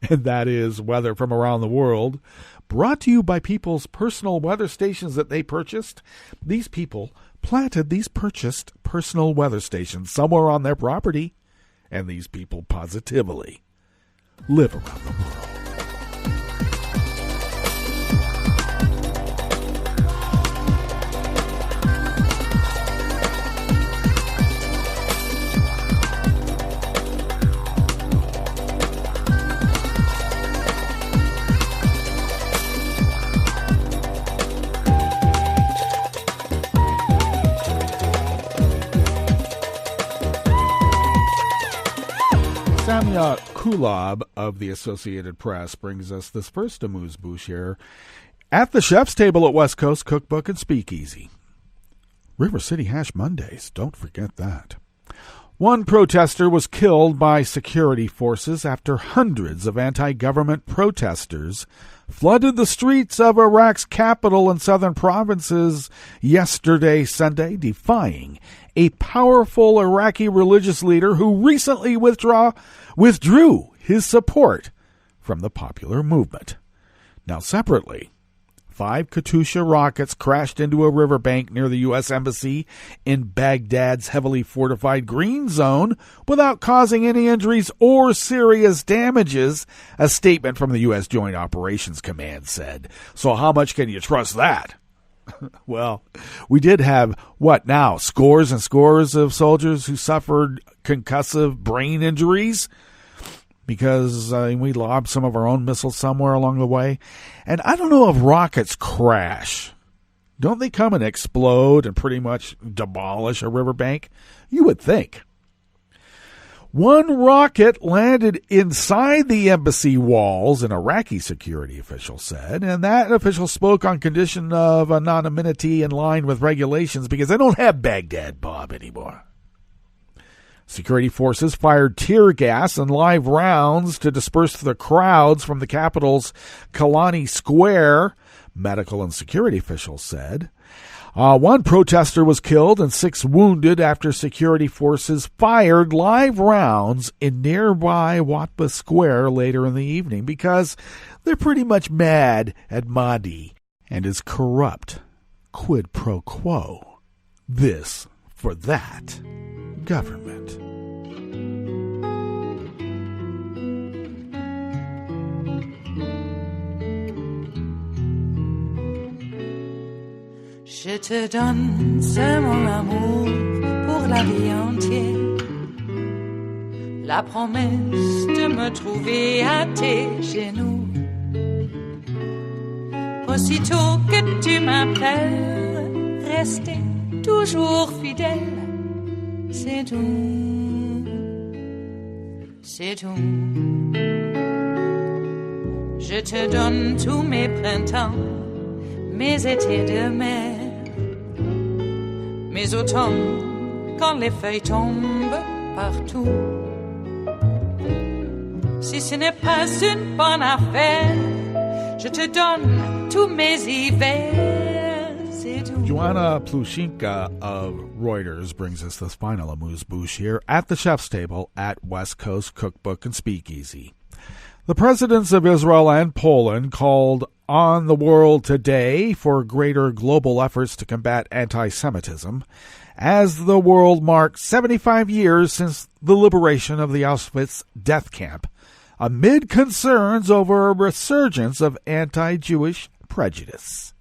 And that is weather from around the world, brought to you by people's personal weather stations that they purchased. These people planted these purchased personal weather stations somewhere on their property, and these people positively live around the world. Samya Kulab of the Associated Press brings us this first amuse-bouche here at the chef's table at West Coast Cookbook and Speakeasy. River City Hash Mondays, don't forget that. One protester was killed by security forces after hundreds of anti-government protesters flooded the streets of Iraq's capital and southern provinces yesterday, Sunday, defying a powerful Iraqi religious leader who recently withdrew his support from the popular movement. Now, separately, 5 Katyusha rockets crashed into a riverbank near the U.S. Embassy in Baghdad's heavily fortified green zone without causing any injuries or serious damages, a statement from the U.S. Joint Operations Command said. So how much can you trust that? Well, we did have, scores and scores of soldiers who suffered concussive brain injuries because we lobbed some of our own missiles somewhere along the way. And I don't know if rockets crash. Don't they come and explode and pretty much demolish a riverbank? You would think. One rocket landed inside the embassy walls, an Iraqi security official said, and that official spoke on condition of anonymity in line with regulations because they don't have Baghdad Bob anymore. Security forces fired tear gas and live rounds to disperse the crowds from the capital's Kalani Square, medical and security officials said. One protester was killed and 6 wounded after security forces fired live rounds in nearby Watba Square later in the evening because they're pretty much mad at Mahdi and his corrupt quid pro quo. This for that government. Je te donne ce mon amour pour la vie entière, la promesse de me trouver à tes genoux. Aussitôt que tu m'appelles, rester toujours fidèle, c'est tout, c'est tout. Je te donne tous mes printemps, mes étés de mer, mes automnes quand les feuilles tombent partout. Si ce n'est pas une bonne affaire, je te donne tous mes hivers, c'est tout. Joanna Plushinka of Reuters brings us this final amuse-bouche here at the chef's table at West Coast Cookbook and Speakeasy. The presidents of Israel and Poland called on the world today for greater global efforts to combat anti-Semitism as the world marks 75 years since the liberation of the Auschwitz death camp, amid concerns over a resurgence of anti-Jewish prejudice.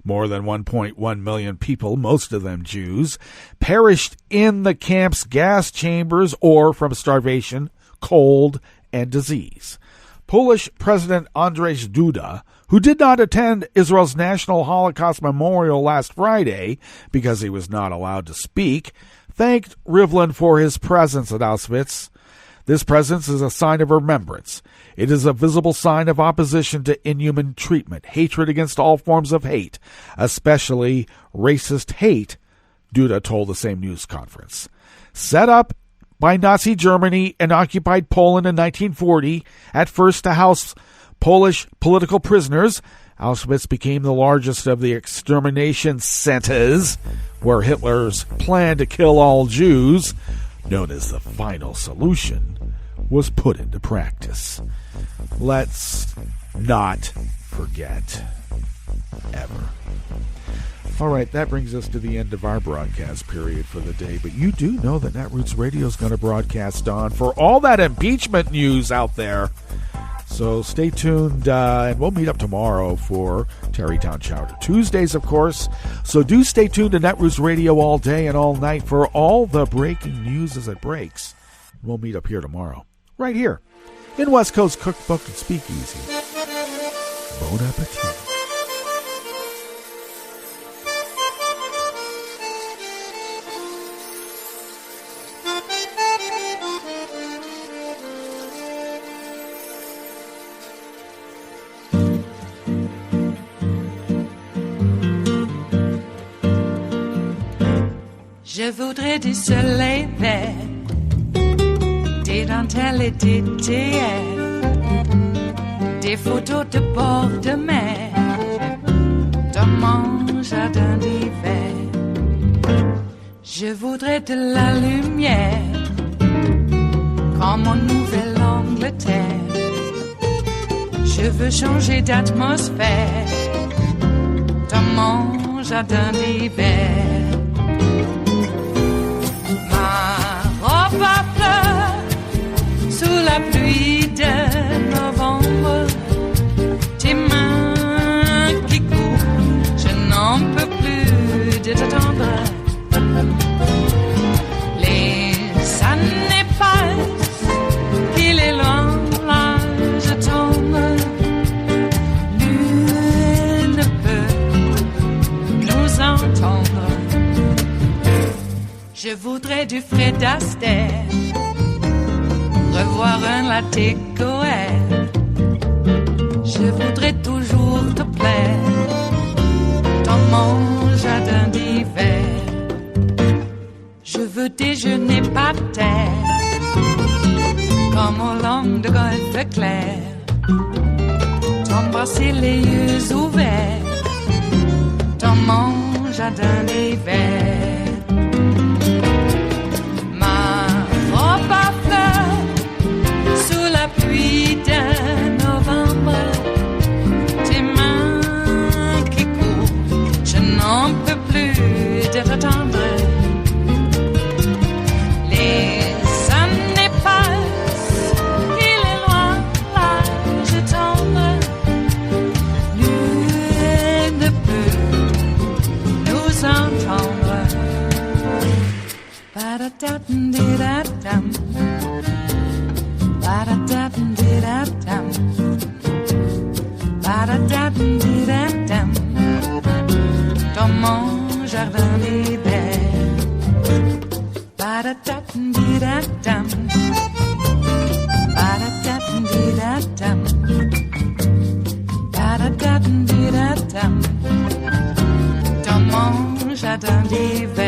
More than 1.1 million people, most of them Jews, perished in the camp's gas chambers or from starvation, cold, and disease. Polish President Andrzej Duda, who did not attend Israel's National Holocaust Memorial last Friday because he was not allowed to speak, thanked Rivlin for his presence at Auschwitz. This presence is a sign of remembrance. It is a visible sign of opposition to inhuman treatment, hatred against all forms of hate, especially racist hate, Duda told the same news conference. Set up by Nazi Germany and occupied Poland in 1940, at first to house Polish political prisoners, Auschwitz became the largest of the extermination centers where Hitler's plan to kill all Jews, known as the final solution, was put into practice. Let's not forget ever. All right, that brings us to the end of our broadcast period for the day. But you do know that Netroots Radio is going to broadcast on for all that impeachment news out there. So stay tuned, and we'll meet up tomorrow for Tarrytown Chowder Tuesdays, of course. So do stay tuned to Netroots Radio all day and all night for all the breaking news as it breaks. We'll meet up here tomorrow, right here, in West Coast Cookbook and Speakeasy. Bon appetit. Je voudrais du soleil vert, des dentelles et des théâtres, des photos de bord de mer, dans mon jardin d'hiver. Je voudrais de la lumière, comme en Nouvelle-Angleterre. Je veux changer d'atmosphère, dans mon jardin d'hiver. Ma fleur sous la pluie de novembre, tes mains qui courent, je n'en peux plus de t'attendre. Les années passent, qu'il est loin, là je tombe. Nul ne peut nous entendre. Je voudrais du Fred Astaire, revoir un latte Goël. Je voudrais toujours te plaire, dans mon jardin d'hiver. Je veux déjeuner par terre, comme au long de golfe clair, t'embrasser les yeux ouverts, dans mon jardin d'hiver. Pluie de novembre, tes mains qui courent, je n'en peux plus de t'attendre. Les années passent, il est loin, là je tombe. Nul ne peut nous entendre. Ba-da-da-dum-di-da-dum. Ba-da-da-dum-di-da-dum. Ba-da-da-dum-di-da-dum. Dans mon jardin d'hiver. Ba-da-da-dum-di-da-dum. Ba-da-da-dum-di-da-dum. Ba-da-da-dum-di-da-dum. Dans mon jardin d'hiver.